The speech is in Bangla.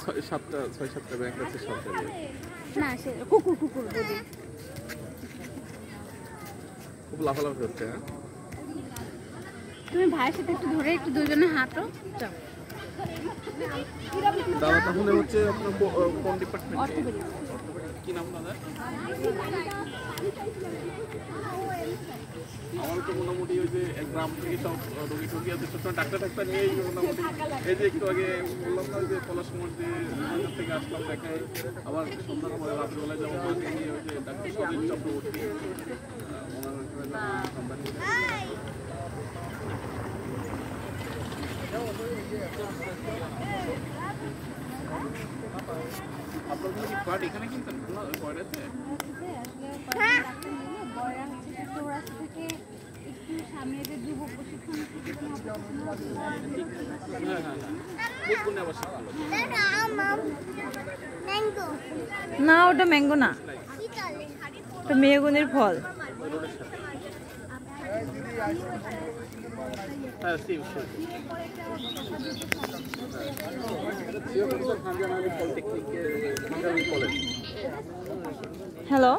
ছয় সাতটা ব্যাংক আছে সব জায়গায়। না সে কুকুর কুকুর বলি। খুব লাফালাফি হচ্ছে। হ্যাঁ, তুমি ভাইয়ের সাথে একটু ধরে একটু দুজনে হাঁটো। যাও। দাদা তাহলে হচ্ছে আপনার কোন ডিপার্টমেন্ট? অর্থোপেডিক। কি নাম দাদা? আমার তো মোটামুটি ওই যে গ্রাম থেকে সব রোগী টোগী আছে, সবসময় ডাক্তার টাক্তার নিয়েই মোটামুটি। এই যে একটু আগে বললাম না যে পলাশকুমার যে হাসপাতাল থেকে আসলাম দেখাই, আবার সন্ধ্যার পরে রাত্রিবেলায় যাবো মাকে নিয়ে ওই যে ডাক্তার সবিন চক্রবর্তী আপনার কি কার্ড এখানে কিনতেন কয়টাতে? না ওটা ম্যাঙ্গো না, ওটা মেহগনির ফল। Polytechnic hello.